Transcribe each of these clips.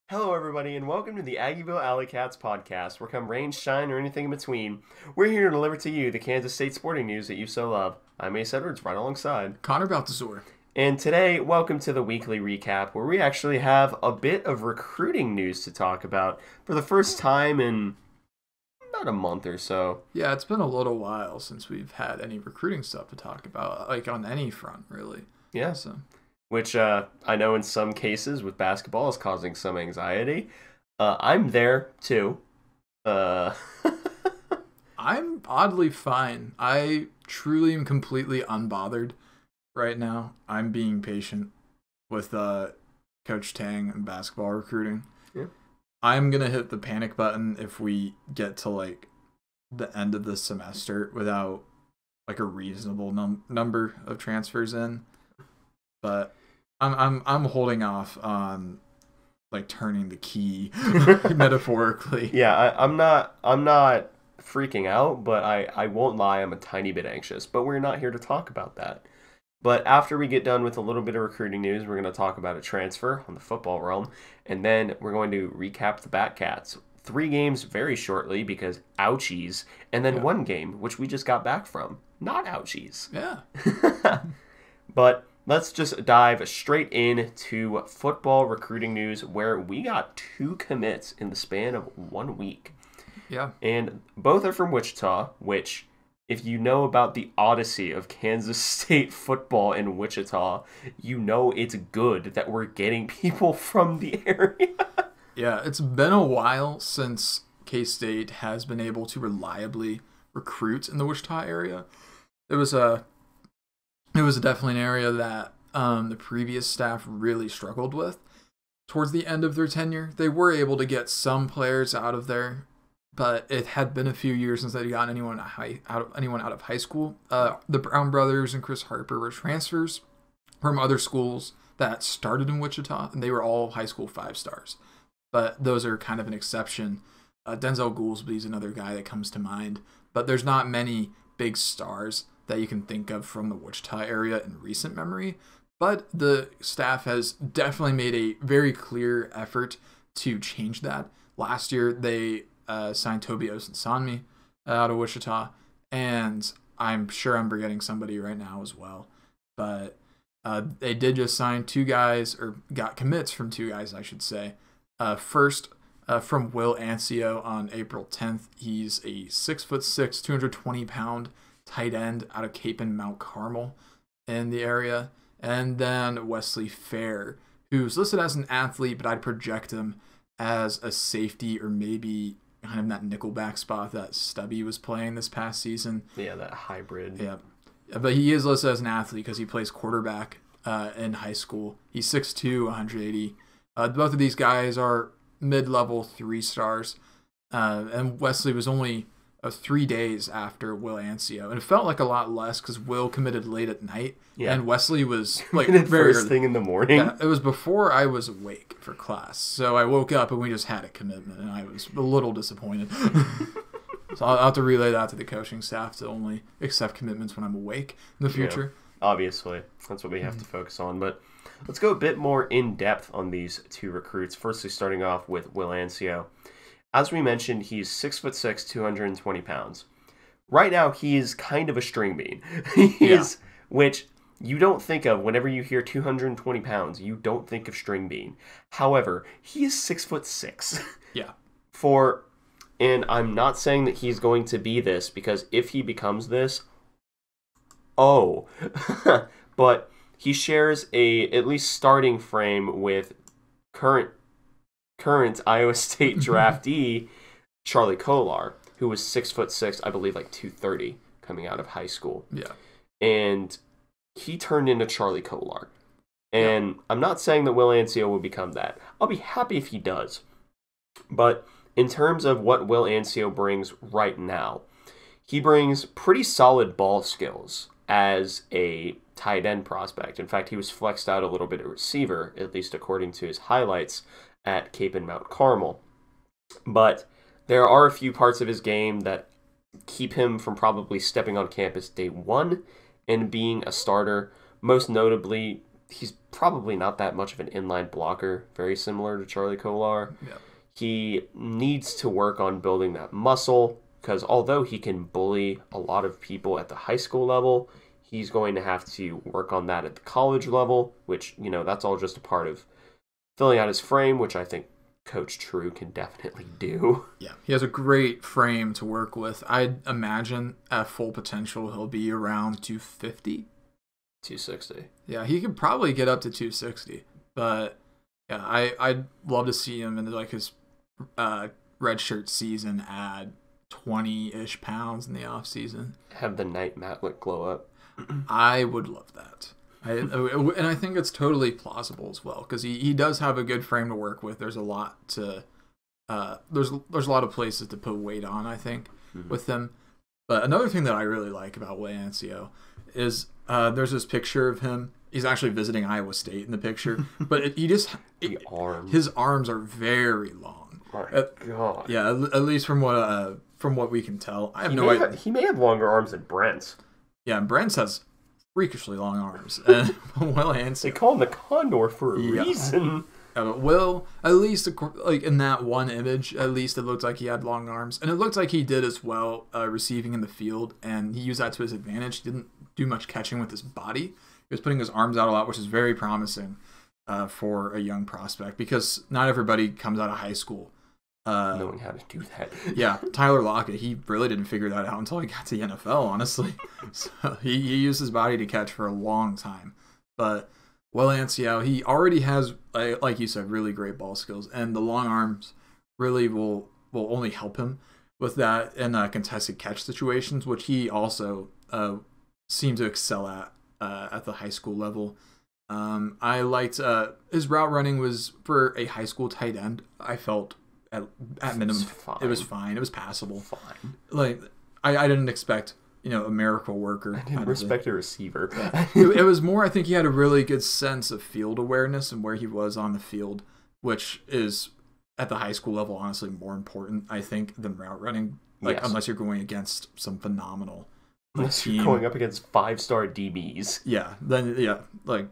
Hello, everybody, and welcome to the Aggieville Alleycats podcast, where come rain, shine, or anything in between, we're here to deliver to you the Kansas State sporting news that you so love. I'm Ace Edwards, right alongside Connor Baltazar. And today, welcome to the weekly recap, where we actually have a bit of recruiting news to talk about for the first time in about a month or so. Yeah, it's been a little while since we've had any recruiting stuff to talk about, like on any front, really. Yeah. Which I know in some cases with basketball is causing some anxiety. I'm there too. I'm oddly fine. I truly am completely unbothered right now. I'm being patient with Coach Tang and basketball recruiting. Yeah. I'm going to hit the panic button if we get to like the end of the semester without like a reasonable number of transfers in. But I'm holding off on like turning the key metaphorically. Yeah, I'm not freaking out, but I won't lie, I'm a tiny bit anxious. But we're not here to talk about that. But after we get done with a little bit of recruiting news, we're going to talk about a transfer on the football realm, and then we're going to recap the Batcats. 3 games very shortly because ouchies, and then 1 game which we just got back from. Not ouchies. Yeah. But let's just dive straight into football recruiting news, where we got 2 commits in the span of 1 week. Yeah. And both are from Wichita, which, if you know about the odyssey of Kansas State football in Wichita, you know it's good that we're getting people from the area. Yeah, it's been a while since K-State has been able to reliably recruit in the Wichita area. It was definitely an area that the previous staff really struggled with. Towards the end of their tenure, they were able to get some players out of there, but it had been a few years since they'd gotten anyone out of high school. The Brown brothers and Chris Harper were transfers from other schools that started in Wichita, and they were all high school 5-stars. But those are kind of an exception. Denzel Goolsbee is another guy that comes to mind, but there's not many big stars that you can think of from the Wichita area in recent memory. But the staff has definitely made a very clear effort to change that. Last year, they signed Toby Osunsanmi out of Wichita, and I'm sure I'm forgetting somebody right now as well. But they did just sign 2 guys, or got commits from 2 guys, I should say. First, from Will Ansio on April 10th. He's a 6'6", 220-pound tight end out of Cape and Mount Carmel in the area. And then Wesley Fair, who's listed as an athlete, but I'd project him as a safety, or maybe kind of in that nickelback spot that Stubby was playing this past season. Yeah, that hybrid. Yeah. But he is listed as an athlete because he plays quarterback in high school. He's 6'2", 180. Both of these guys are mid-level 3-stars. And Wesley was only 3 days after Will Ansio, and it felt like a lot less because Will committed late at night, and Wesley was like very first thing in the morning. Yeah, it was before I was awake for class, so I woke up and we just had a commitment, and I was a little disappointed. So I'll have to relay that to the coaching staff to only accept commitments when I'm awake in the future. Yeah, obviously, that's what we have to focus on. But let's go a bit more in depth on these 2 recruits. Firstly, starting off with Will Ansio. As we mentioned, he's 6'6", 220 pounds. Right now, he is kind of a string bean. Which you don't think of whenever you hear 220 pounds. You don't think of string bean. However, he is 6'6". Yeah. And I'm not saying that he's going to be this, because if he becomes this, but he shares a at least starting frame with current Iowa State draftee Charlie Kolar, who was 6'6", I believe like 230 coming out of high school. Yeah. And he turned into Charlie Kolar. And I'm not saying that Will Ansio will become that. I'll be happy if he does. But in terms of what Will Ansio brings right now, he brings pretty solid ball skills as a tight end prospect. In fact, he was flexed out a little bit at receiver, at least according to his highlights at Cape and Mount Carmel. But there are a few parts of his game that keep him from probably stepping on campus day one and being a starter, most notably he's probably not that much of an inline blocker, very similar to Charlie Kolar. Yeah. He needs to work on building that muscle, because although he can bully a lot of people at the high school level, he's going to have to work on that at the college level, which, that's all just a part of filling out his frame, which I think Coach True can definitely do. Yeah, he has a great frame to work with. I'd imagine at full potential he'll be around 250. 260. Yeah, he could probably get up to 260. But yeah, I'd love to see him in like his redshirt season add 20-ish pounds in the off season. Have the night Matlick glow up. I would love that. And I think it's totally plausible as well, because he does have a good frame to work with. There's a lot to there's a lot of places to put weight on, I think, with him. But another thing that I really like about Way Ansio is there's this picture of him. He's actually visiting Iowa State in the picture, but his arms are very long. My God. Yeah, at least from what we can tell. I have no idea. He may have longer arms than Brent's. Yeah, Brent's has freakishly long arms. And Will Ansio, they call him the Condor for a reason. But Will, at least like in that one image, at least it looked like he had long arms, and it looked like he did as well receiving in the field, and he used that to his advantage. He didn't do much catching with his body. He was putting his arms out a lot, which is very promising for a young prospect, because not everybody comes out of high school knowing how to do that. Yeah, Tyler Lockett, he really didn't figure that out until he got to the NFL, honestly. So he used his body to catch for a long time. But Will Ansio, he already has, like you said, really great ball skills, and the long arms really will only help him with that in contested catch situations, which he also seemed to excel at the high school level. I liked his route running was for a high school tight end. I felt at minimum it was fine. It was passable. Fine. Like I didn't expect a miracle worker. I didn't respect a receiver. It was more, I think he had a really good sense of field awareness and where he was on the field, which is at the high school level honestly more important, I think, than route running. Like unless you're going against some phenomenal. Unless you're going up against 5-star DBs. Yeah, then like,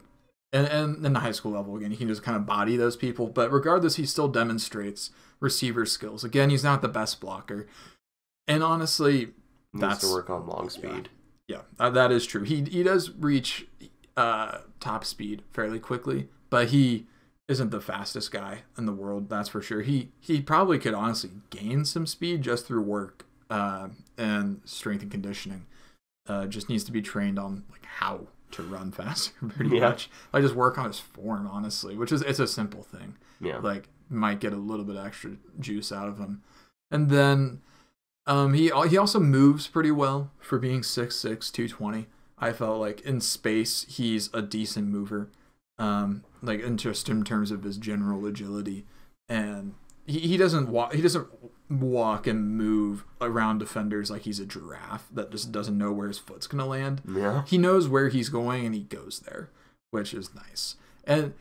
and then the high school level again, he can just kind of body those people. But regardless, he still demonstrates receiver skills. Again, he's not the best blocker, and honestly, needs to work on long speed. Yeah, that is true. He does reach top speed fairly quickly, but he isn't the fastest guy in the world. That's for sure. He probably could honestly gain some speed just through work and strength and conditioning. Just needs to be trained on like how to run faster, pretty much. Like just work on his form, honestly, which it's a simple thing. Yeah, like might get a little bit extra juice out of him, and then he also moves pretty well for being 6'6", 220. I felt like in space he's a decent mover, like just in terms of his general agility, and he doesn't walk and move around defenders like he's a giraffe that just doesn't know where his foot's gonna land. Yeah, he knows where he's going and he goes there, which is nice. And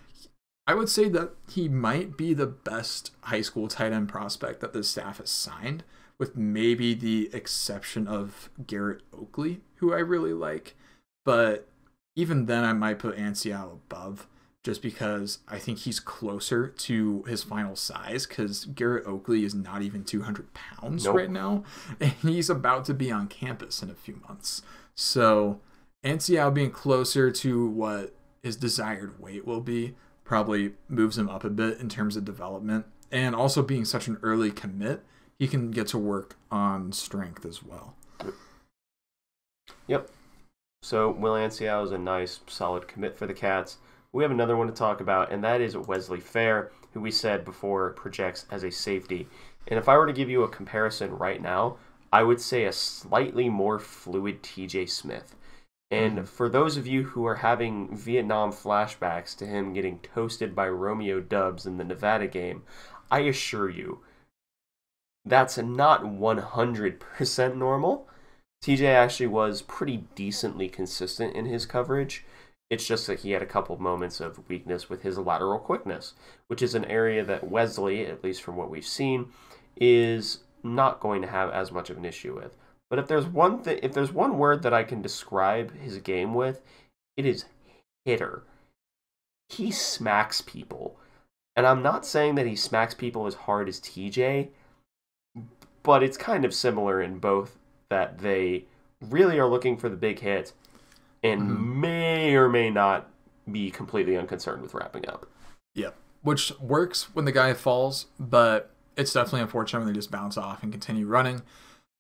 I would say that he might be the best high school tight end prospect that the staff has signed, with maybe the exception of Garrett Oakley, who I really like. But even then, I might put Ansio above, just because I think he's closer to his final size, because Garrett Oakley is not even 200 pounds right now, and he's about to be on campus in a few months. So Ansio being closer to what his desired weight will be probably moves him up a bit in terms of development, and also being such an early commit, he can get to work on strength as well. Yep. So Will Ansio is a nice, solid commit for the Cats. We have another one to talk about, and that is Wesley Fair, who we said before projects as a safety. And if I were to give you a comparison right now, I would say a slightly more fluid TJ Smith. And for those of you who are having Vietnam flashbacks to him getting toasted by Romeo Dubs in the Nevada game, I assure you, that's not 100% normal. TJ actually was pretty decently consistent in his coverage. It's just that he had a couple moments of weakness with his lateral quickness, which is an area that Wesley, at least from what we've seen, is not going to have as much of an issue with. But if there's one word that I can describe his game with, it is hitter. he smacks people. And I'm not saying that he smacks people as hard as TJ, but it's kind of similar in both that they really are looking for the big hit and may or may not be completely unconcerned with wrapping up. Yeah, which works when the guy falls, but it's definitely unfortunate when they just bounce off and continue running.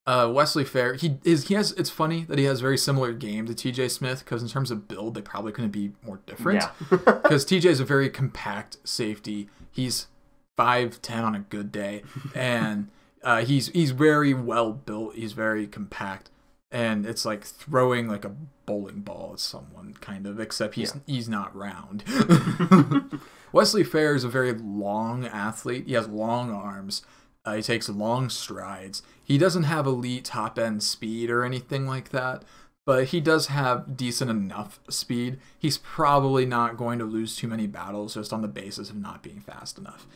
Wesley Fair, he has. It's funny that he has very similar game to TJ Smith because in terms of build, they probably couldn't be more different. Yeah. Because TJ is a very compact safety. He's 5'10" on a good day, and he's very well built. He's very compact, and it's like throwing like a bowling ball at someone, kind of. Except he's not round. Wesley Fair is a very long athlete. He has long arms. He takes long strides. He doesn't have elite top-end speed or anything like that, but he does have decent enough speed. He's probably not going to lose too many battles just on the basis of not being fast enough.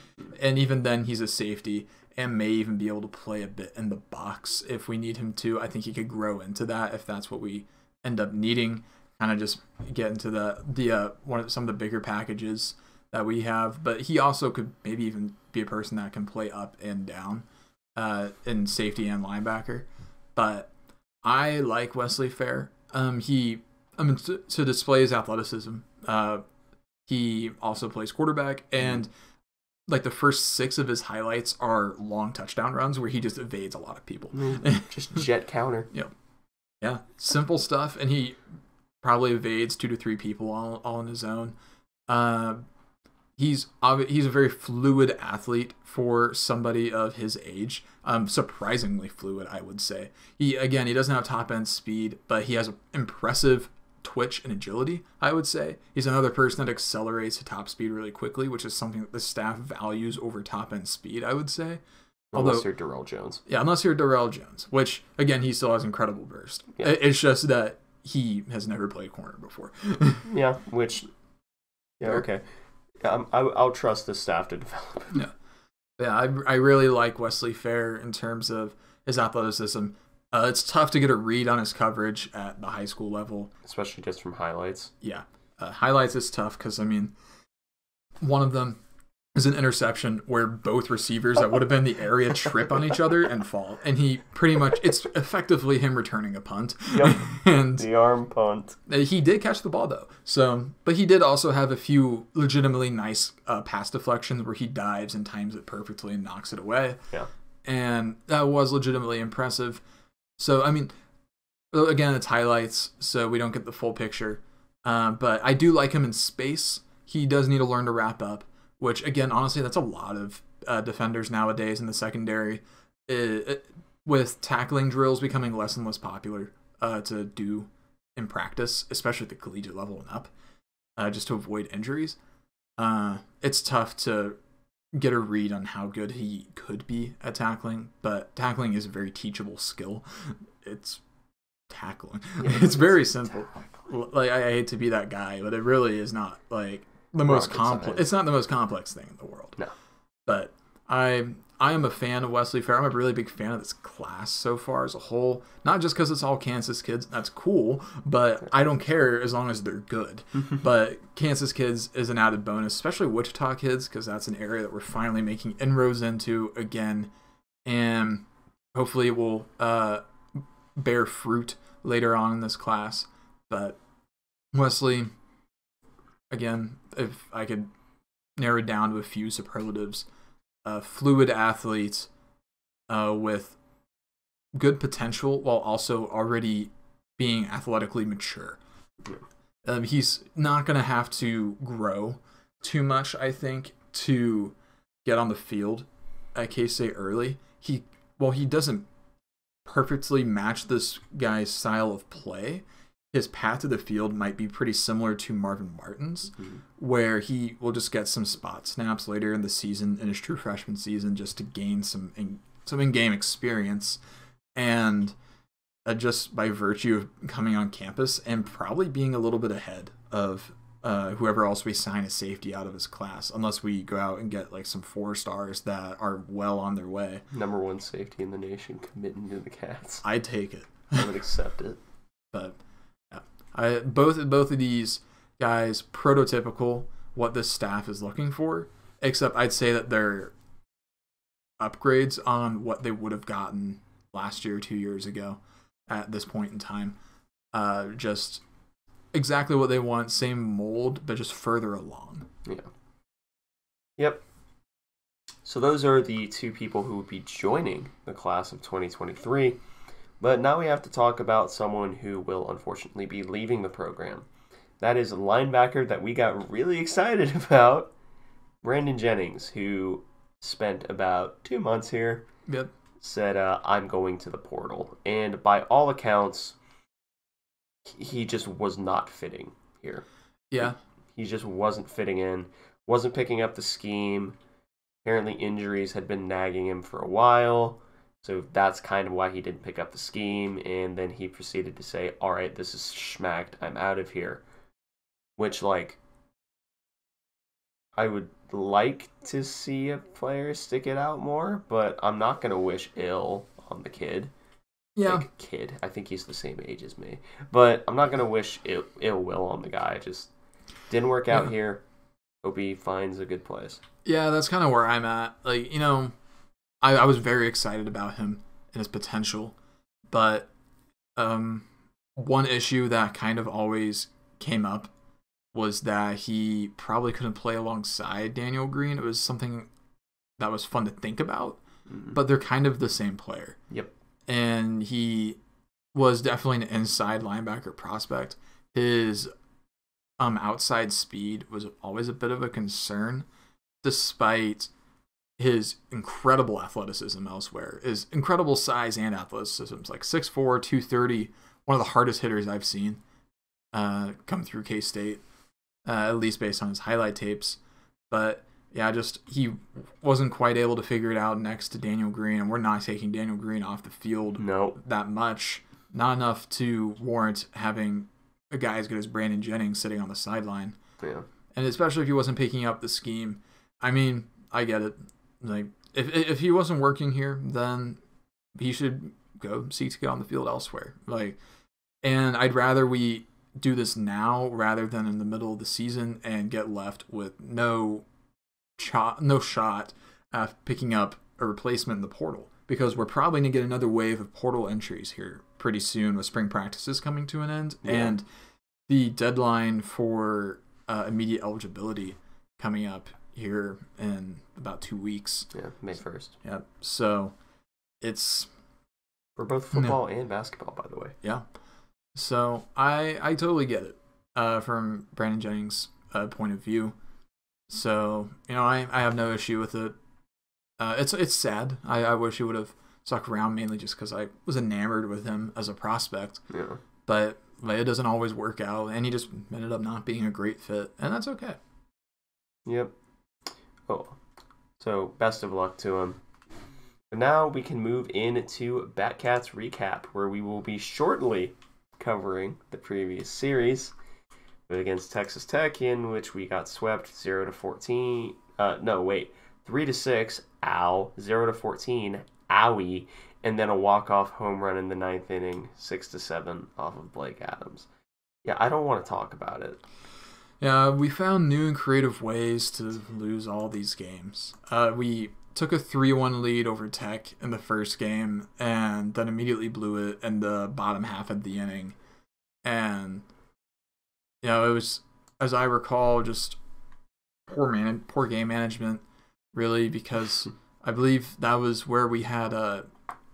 And even then, he's a safety and may even be able to play a bit in the box if we need him to. I think he could grow into that if that's what we end up needing. Kind of just get into some of the bigger packages that we have, but he also could maybe even be a person that can play up and down in safety and linebacker. But I like Wesley Fair. To display his athleticism, he also plays quarterback, and like the first 6 of his highlights are long touchdown runs where he just evades a lot of people. Just jet counter. Yeah, simple stuff, and he probably evades 2 to 3 people all on his own. He's a very fluid athlete for somebody of his age. Surprisingly fluid, I would say. He doesn't have top end speed, but he has impressive twitch and agility, I would say. He's another person that accelerates to top speed really quickly, which is something that the staff values over top end speed, I would say. Unless you're Darrell Jones. Yeah, unless you're Darrell Jones, which, again, he still has incredible burst. Yeah. It's just that he has never played corner before. Okay. I'll trust the staff to develop. Yeah. I really like Wesley Fair in terms of his athleticism. It's tough to get a read on his coverage at the high school level, especially just from highlights. Yeah, highlights is tough because one of them is an interception where both receivers that would have been the area trip on each other and fall, and he pretty much it's effectively him returning a punt. Yep. And the arm punt. He did catch the ball though, but he did also have a few legitimately nice pass deflections where he dives and times it perfectly and knocks it away. Yeah, and that was legitimately impressive. So again, it's highlights, so we don't get the full picture. But I do like him in space. He does need to learn to wrap up. Which, again, honestly, that's a lot of defenders nowadays in the secondary. With tackling drills becoming less and less popular to do in practice, especially at the collegiate level and up, just to avoid injuries. It's tough to get a read on how good he could be at tackling, but tackling is a very teachable skill. It's tackling. Yeah, it's very simple. Like, I hate to be that guy, but it really is not like the most complex. It's not the most complex thing in the world. No. But I am a fan of Wesley Fair. I'm a really big fan of this class so far as a whole. Not just because it's all Kansas kids. That's cool, but I don't care as long as they're good. But Kansas kids is an added bonus, especially Wichita kids, because that's an area that we're finally making inroads into again. And hopefully it will bear fruit later on in this class. But Wesley, again, if I could narrow it down to a few superlatives, fluid athletes with good potential while also already being athletically mature. He's not going to have to grow too much, I think, to get on the field at K-State early. He doesn't perfectly match this guy's style of play. His path to the field might be pretty similar to Marvin Martin's, where he will just get some spot snaps later in the season, in his true freshman season, just to gain some in-game experience. And just by virtue of coming on campus and probably being a little bit ahead of whoever else we sign as safety out of his class, unless we go out and get like some 4-stars that are well on their way. Number 1 safety in the nation committing to the Cats. I'd take it. I would accept it. But both of these guys, prototypical what this staff is looking for, except I'd say that they're upgrades on what they would have gotten last year, 2 years ago at this point in time. Just exactly what they want, same mold, but just further along. Yeah. Yep. So those are the two people who would be joining the class of 2023. But now we have to talk about someone who will unfortunately be leaving the program. That is a linebacker that we got really excited about, Brandon Jennings, who spent about 2 months here. Yep. Said, I'm going to the portal. And by all accounts, he just was not fitting here. Yeah. He just wasn't fitting in, wasn't picking up the scheme. Apparently injuries had been nagging him for a while. So that's kind of why he didn't pick up the scheme. And then he proceeded to say, all right, this is schmacked. I'm out of here. Which, like, I would like to see a player stick it out more, but I'm not going to wish ill on the kid. Yeah. Like, kid. I think he's the same age as me. But I'm not going to wish ill will on the guy. Just didn't work out here. Hope he finds a good place. Yeah, that's kind of where I'm at. Like, you know, I was very excited about him and his potential. But one issue that kind of always came up was that he probably couldn't play alongside Daniel Green. It was something that was fun to think about, but they're kind of the same player. Yep. And he was definitely an inside linebacker prospect. His outside speed was always a bit of a concern, despite his incredible athleticism elsewhere. His incredible size and athleticism. Like 6'4", 230, one of the hardest hitters I've seen come through K-State. At least based on his highlight tapes. But yeah, just he wasn't quite able to figure it out next to Daniel Green, and we're not taking Daniel Green off the field that much. Not enough to warrant having a guy as good as Brandon Jennings sitting on the sideline. Yeah. And especially if he wasn't picking up the scheme. I mean, I get it. Like if he wasn't working here, then he should go seek to get on the field elsewhere. Like, and I'd rather we do this now rather than in the middle of the season and get left with no shot at picking up a replacement in the portal, because we're probably going to get another wave of portal entries here pretty soon with spring practices coming to an end and the deadline for immediate eligibility coming up here in about 2 weeks. Yeah, May 1st. Yeah, so it's for both football and basketball, by the way. Yeah. So I totally get it from Brandon Jennings' point of view. So, you know, I have no issue with it. It's sad. I wish he would have stuck around, mainly just because I was enamored with him as a prospect. Yeah. But it doesn't always work out, and he just ended up not being a great fit, and that's okay. Yep. Oh, so best of luck to him. But now we can move into Batcats recap, where we will be shortly covering the previous series against Texas Tech, in which we got swept 0-14. 3-6. Ow. 0-14. Owie. And then a walk-off home run in the 9th inning, 6-7 off of Blake Adams. Yeah, I don't want to talk about it. Yeah, we found new and creative ways to lose all these games. We took a 3-1 lead over Tech in the first game and then immediately blew it in the bottom half of the inning. And, you know, it was, as I recall, just poor game management, really, because I believe that was where we had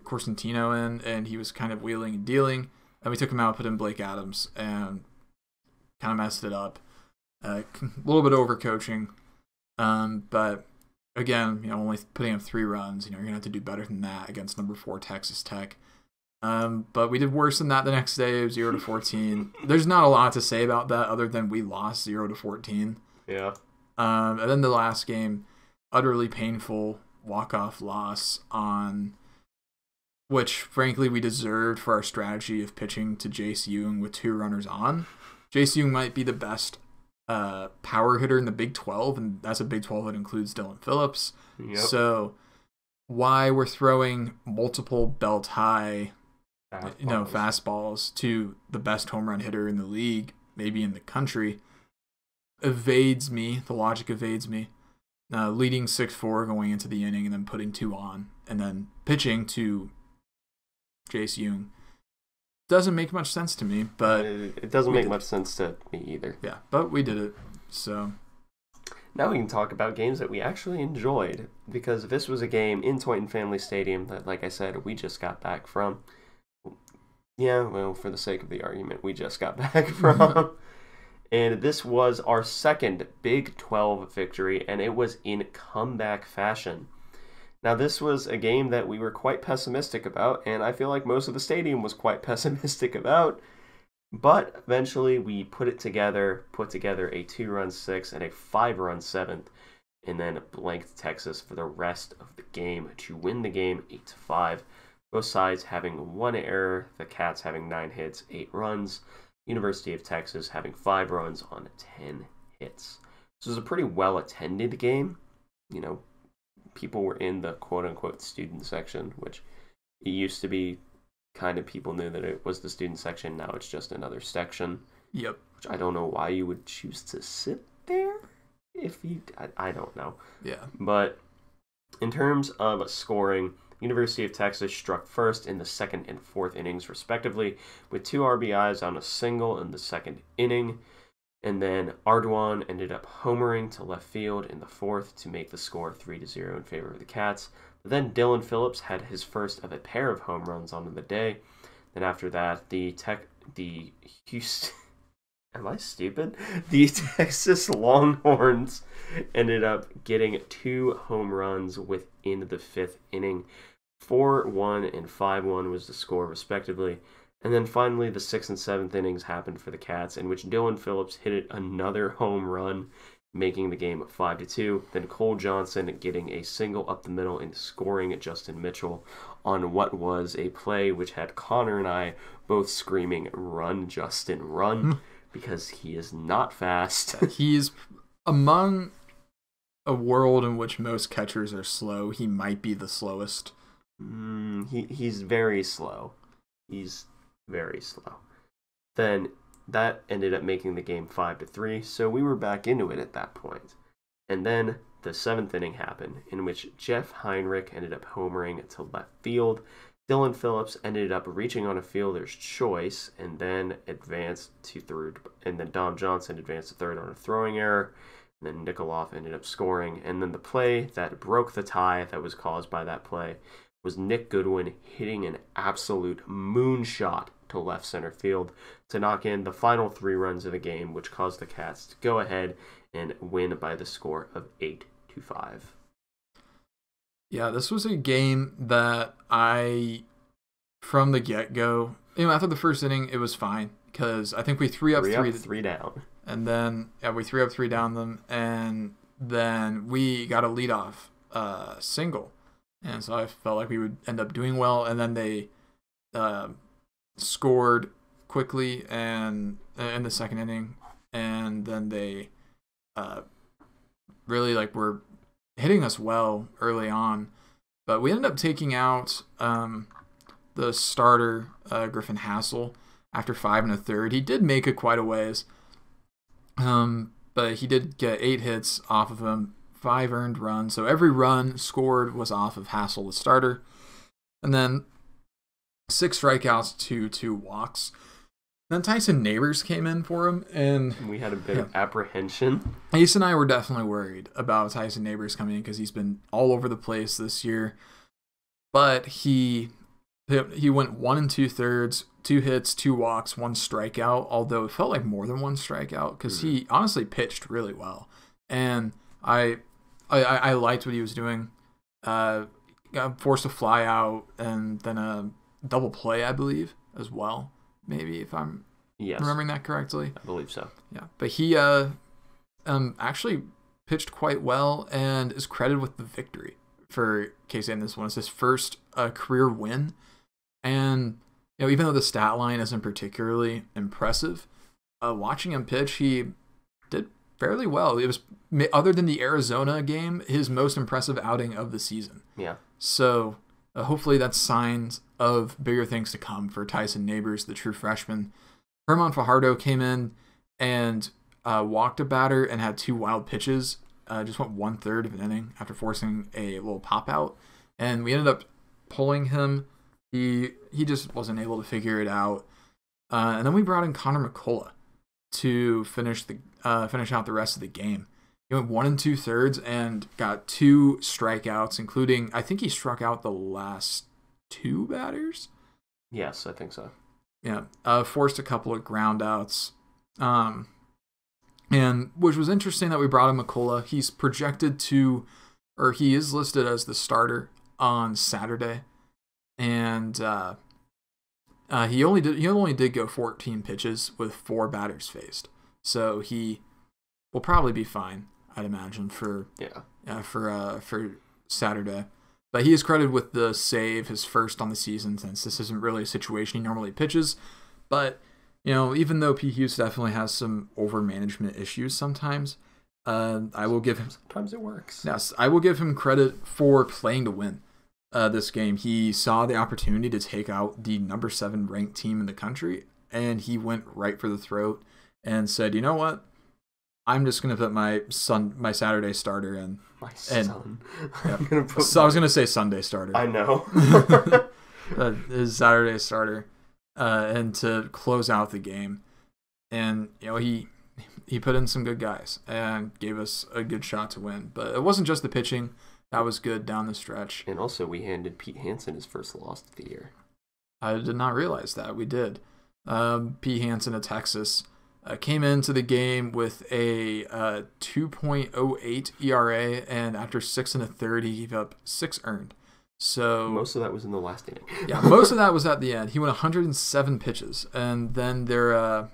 Corsentino in, and he was kind of wheeling and dealing. And we took him out, put in Blake Adams, and kind of messed it up. A little bit overcoaching, but again, you know, only putting up 3 runs. You know, you're gonna have to do better than that against number 4 Texas Tech. But we did worse than that the next day. It was 0-14. There's not a lot to say about that other than we lost 0-14. Yeah. And then the last game, utterly painful walk-off loss on which, frankly, we deserved for our strategy of pitching to Jace Ewing with 2 runners on. Jace Ewing might be the best power hitter in the Big 12, and that's a Big 12 that includes Dylan Phillips. Yep. So why we're throwing multiple belt high fastballs to the best home run hitter in the league, maybe in the country, evades me. The logic evades me. Leading 6-4 going into the inning and then putting 2 on and then pitching to Jace Jung doesn't make much sense to me. But it doesn't make much sense to me either. Yeah, but we did it. So now we can talk about games that we actually enjoyed, because this was a game in Toynton Family Stadium that, like I said, we just got back from. Yeah, well, for the sake of the argument, we just got back from. And this was our second Big 12 victory, and it was in comeback fashion. Now, this was a game that we were quite pessimistic about, and I feel like most of the stadium was quite pessimistic about. But eventually, we put together a 2-run 6th and a 5-run 7th, and then blanked Texas for the rest of the game to win the game 8-5. Both sides having 1 error, the Cats having 9 hits, 8 runs. University of Texas having 5 runs on 10 hits. This was a pretty well-attended game. You know, people were in the quote-unquote student section, which it used to be kind of people knew that it was the student section. Now it's just another section. Yep. Which I don't know why you would choose to sit there if you... I don't know. Yeah. But in terms of scoring, University of Texas struck first in the 2nd and 4th innings, respectively, with 2 RBIs on a single in the 2nd inning. And then Ardoin ended up homering to left field in the 4th to make the score 3-0 in favor of the Cats. But then Dylan Phillips had his first of a pair of home runs on the day. Then after that, the Houston... Am I stupid? The Texas Longhorns ended up getting 2 home runs within the 5th inning. 4-1 and 5-1 was the score, respectively. And then finally, the 6th and 7th innings happened for the Cats, in which Dylan Phillips hit another home run, making the game 5-2. Then Cole Johnson getting a single up the middle and scoring at Justin Mitchell on what was a play which had Connor and I both screaming, "Run, Justin, run," because he is not fast. He's among a world in which most catchers are slow. He might be the slowest. He's very slow. He's very slow. Then that ended up making the game 5-3, so we were back into it at that point. And then the 7th inning happened, in which Jeff Heinrich ended up homering to left field. Dylan Phillips ended up reaching on a fielder's choice and then advanced to third. And then Dom Johnson advanced to third on a throwing error. And then Nikoloff ended up scoring. And then the play that broke the tie that was caused by that play was Nick Goodwin hitting an absolute moonshot to left center field to knock in the final 3 runs of the game, which caused the Cats to go ahead and win by the score of 8-5. Yeah, this was a game that from the get-go, after the first inning, it was fine, because I think we 3 down. And then, we 3 down them, and then we got a leadoff single. And so I felt like we would end up doing well, and then they scored quickly and in the 2nd inning, and then they really were hitting us well early on. But we ended up taking out the starter, Griffin Hassel, after 5 1/3. He did make it quite a ways, but he did get 8 hits off of him, 5 earned runs. So every run scored was off of Hassel, the starter. And then 6 strikeouts to 2 walks. Then Tyson Neighbors came in for him, and we had a bit of apprehension. Ace and I were definitely worried about Tyson Neighbors coming in because he's been all over the place this year. But he went 1 2/3, 2 hits, 2 walks, 1 strikeout, although it felt like more than 1 strikeout because he honestly pitched really well. And I liked what he was doing. Got forced a fly out and then a double play, I believe, as well. Maybe, if I'm remembering that correctly. I believe so. Yeah, but he actually pitched quite well and is credited with the victory for KC in this one. It's his first career win. And even though the stat line isn't particularly impressive, watching him pitch, he did fairly well. It was, other than the Arizona game, his most impressive outing of the season. Yeah. So hopefully that's signs of bigger things to come for Tyson Neighbors, the true freshman. Herman Fajardo came in, and walked a batter and had 2 wild pitches. Just went 1/3 of an inning after forcing a little pop out, and we ended up pulling him. He just wasn't able to figure it out, and then we brought in Connor McCullough to finish out the rest of the game. He went 1 2/3 and got 2 strikeouts, including, I think he struck out the last 2 batters. Yes, I think so. Yeah, forced a couple of ground outs. And which was interesting that we brought in McCullough. He's projected to, or he is listed as the starter on Saturday. And he only did go 14 pitches with 4 batters faced. So he will probably be fine, I'd imagine, for Saturday. But he is credited with the save, his first on the season, since this isn't really a situation he normally pitches. But, even though P. Hughes definitely has some over-management issues sometimes, I will give him... Sometimes it works. Yes, I will give him credit for playing to win this game. He saw the opportunity to take out the number 7 ranked team in the country, and he went right for the throat and said, you know what? I'm just going to put my Saturday starter in. My son. Yeah. I was going to say Sunday starter. I know. His Saturday starter. And to close out the game. And, he put in some good guys and gave us a good shot to win. But it wasn't just the pitching. That was good down the stretch. And also we handed Pete Hansen his first loss of the year. I did not realize that. We did. Pete Hansen of Texas came into the game with a 2.08 ERA, and after 6 1/3, he gave up 6 earned. So most of that was in the last inning. Yeah, most of that was at the end. He went 107 pitches, and then their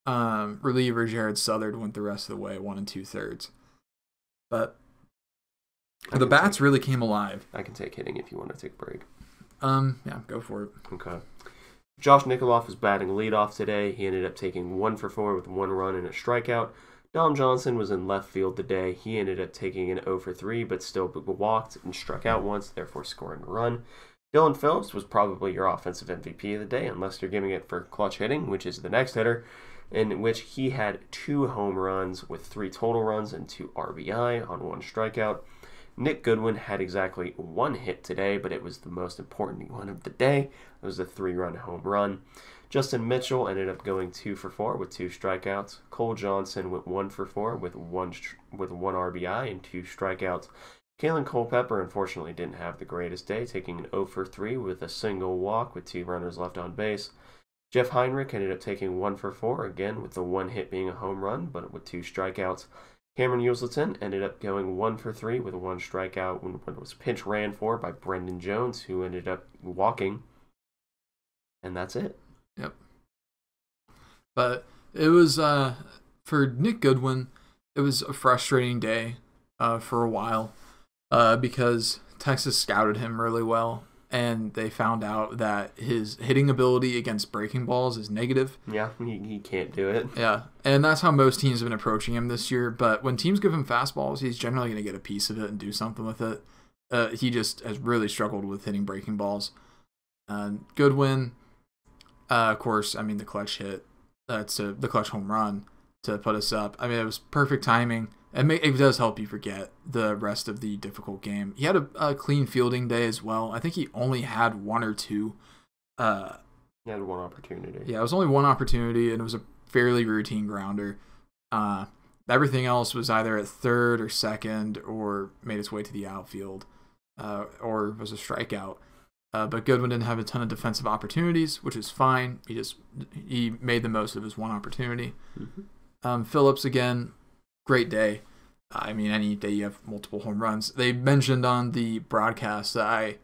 reliever Jared Southard went the rest of the way, 1 2/3. But the bats really came alive. I can take hitting if you want to take a break. Yeah, go for it. Okay. Josh Nikoloff was batting leadoff today. He ended up taking 1 for 4 with 1 run and a strikeout. Dom Johnson was in left field today. He ended up taking an 0 for 3, but still walked and struck out once, therefore scoring a run. Dylan Phillips was probably your offensive MVP of the day, unless you're giving it for clutch hitting, which is the next hitter, in which he had 2 home runs with 3 total runs and 2 RBI on 1 strikeout. Nick Goodwin had exactly 1 hit today, but it was the most important one of the day. It was a 3-run home run. Justin Mitchell ended up going 2 for 4 with 2 strikeouts. Cole Johnson went 1 for 4 with 1 RBI and 2 strikeouts. Kalen Culpepper unfortunately didn't have the greatest day, taking an 0 for 3 with a single walk with 2 runners left on base. Jeff Heinrich ended up taking 1 for 4, again with the 1 hit being a home run, but with 2 strikeouts. Cameron Usleton ended up going 1 for 3 with 1 strikeout when it was pinch ran for by Brendan Jones, who ended up walking. And that's it. Yep. But it was, for Nick Goodwin, it was a frustrating day for a while because Texas scouted him really well, and they found out that his hitting ability against breaking balls is negative. Yeah, he can't do it. Yeah, and that's how most teams have been approaching him this year. But when teams give him fastballs, he's generally going to get a piece of it and do something with it. He just has really struggled with hitting breaking balls. Goodwin, of course, I mean, the clutch hit, the clutch home run to put us up. I mean, it was perfect timing. It does help you forget the rest of the difficult game. He had a clean fielding day as well. I think he only had 1 or 2. He had 1 opportunity. Yeah, it was only 1 opportunity, and it was a fairly routine grounder. Everything else was either at third or second or made its way to the outfield or was a strikeout. But Goodwin didn't have a ton of defensive opportunities, which is fine. He made the most of his 1 opportunity. Mm-hmm. Phillips, again, great day. I mean, any day you have multiple home runs. They mentioned on the broadcast that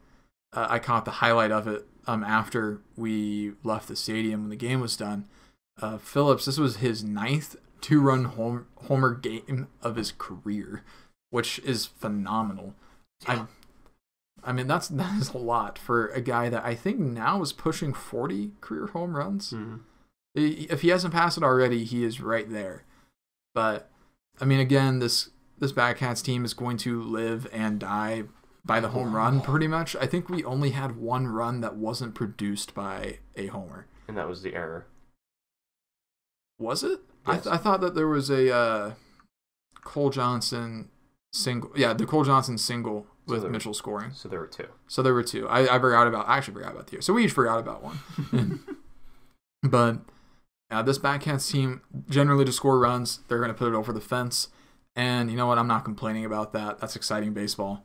I caught the highlight of it after we left the stadium when the game was done. Phillips, this was his 9th 2-run homer game of his career, which is phenomenal. Yeah. I mean, that is a lot for a guy that I think now is pushing 40 career home runs. Mm-hmm. If he hasn't passed it already, he is right there. But, I mean, again, this Batcats team is going to live and die by the home run, pretty much. I think we only had 1 run that wasn't produced by a homer. And that was the error. Was it? Yes. I thought that there was a Cole Johnson single. Yeah, the Cole Johnson single with Mitchell scoring. So there were two. I actually forgot about the year. So we each forgot about one. But this Batcats team, generally to score runs, they're going to put it over the fence. And you know what? I'm not complaining about that. That's exciting baseball.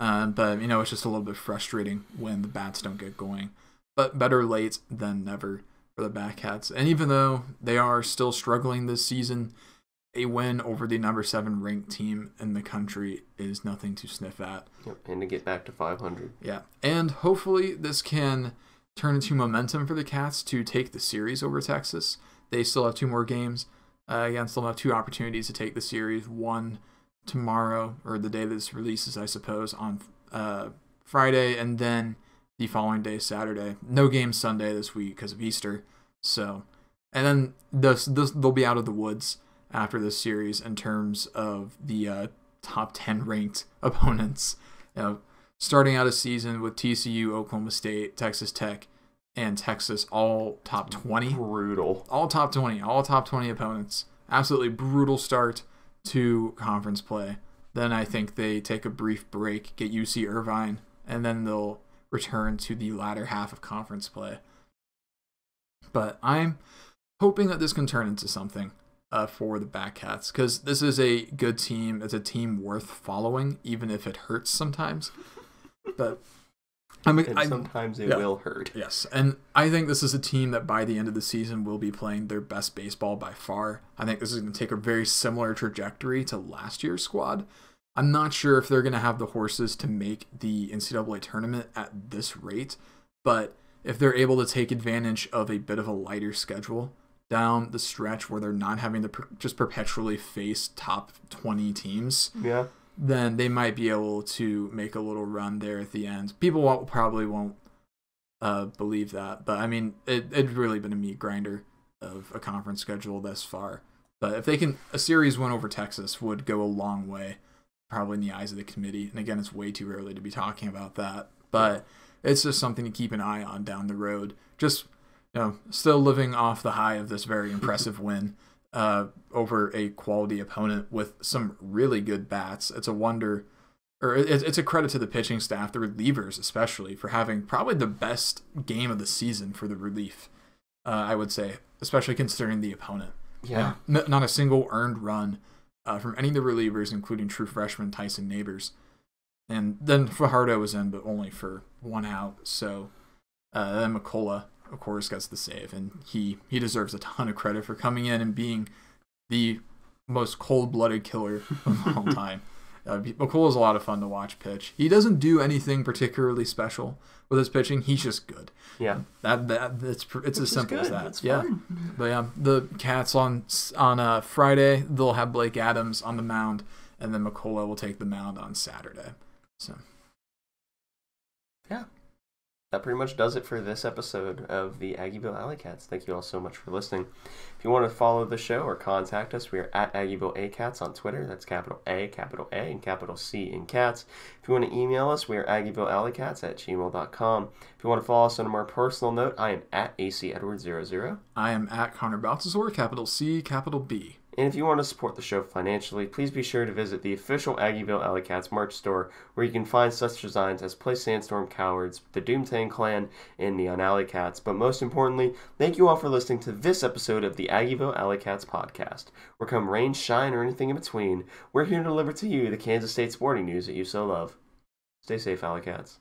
But, it's just a little bit frustrating when the Bats don't get going. But better late than never for the Batcats. And even though they are still struggling this season, a win over the number 7 ranked team in the country is nothing to sniff at. Yep, and to get back to 500. Yeah, and hopefully this can turn into momentum for the Cats to take the series over Texas. They still have 2 more games. Still have 2 opportunities to take the series. One tomorrow, or the day this releases, I suppose, on Friday, and then the following day, Saturday. No game Sunday this week because of Easter. So, and then they'll be out of the woods after this series in terms of the top 10 ranked opponents. Starting out a season with TCU, Oklahoma State, Texas Tech, and Texas all top 20. Brutal. All top 20 opponents. Absolutely brutal start to conference play. Then I think they take a brief break, get UC Irvine, and then they'll return to the latter half of conference play. But I'm hoping that this can turn into something for the Batcats, because this is a good team. It's a team worth following, even if it hurts sometimes. But sometimes it will hurt. Yes, and I think this is a team that by the end of the season will be playing their best baseball by far. I think this is going to take a very similar trajectory to last year's squad. I'm not sure if they're going to have the horses to make the NCAA tournament at this rate, but if they're able to take advantage of a bit of a lighter schedule down the stretch where they're not having to just perpetually face top 20 teams, then they might be able to make a little run there at the end. People probably won't believe that, but I mean, it's really been a meat grinder of a conference schedule thus far. But if they can, a series win over Texas would go a long way, probably in the eyes of the committee. And again, it's way too early to be talking about that, but it's just something to keep an eye on down the road. Just, still living off the high of this very impressive win over a quality opponent with some really good bats. It's a wonder, or it's a credit to the pitching staff, the relievers especially, for having probably the best game of the season for the relief, I would say, especially considering the opponent. Yeah. Not a single earned run from any of the relievers, including true freshman Tyson Neighbors. And then Fajardo was in, but only for 1 out. So then McCullough, of course, gets the save, and he deserves a ton of credit for coming in and being the most cold-blooded killer of all time. McCullough's a lot of fun to watch pitch. He doesn't do anything particularly special with his pitching. He's just good. Yeah, it's as simple as that. It's fun. But yeah, the Cats on Friday, they'll have Blake Adams on the mound, and then McCullough will take the mound on Saturday. So yeah. That pretty much does it for this episode of the Aggieville Alleycats. Thank you all so much for listening. If you want to follow the show or contact us, we are at Aggieville Alleycats on Twitter. That's capital A, and capital C in cats. If you want to email us, we are aggievillealleycats@gmail.com. If you want to follow us on a more personal note, I am at ACEdwards00. I am at Connor Baltazar, capital C, capital B. And if you want to support the show financially, please be sure to visit the official Aggieville Alleycats merch store, where you can find such designs as Play Sandstorm Cowards, the Doomtang Clan, and Neon Alleycats. But most importantly, thank you all for listening to this episode of the Aggieville Alleycats podcast. Where come rain, shine, or anything in between, we're here to deliver to you the Kansas State sporting news that you so love. Stay safe, Alleycats.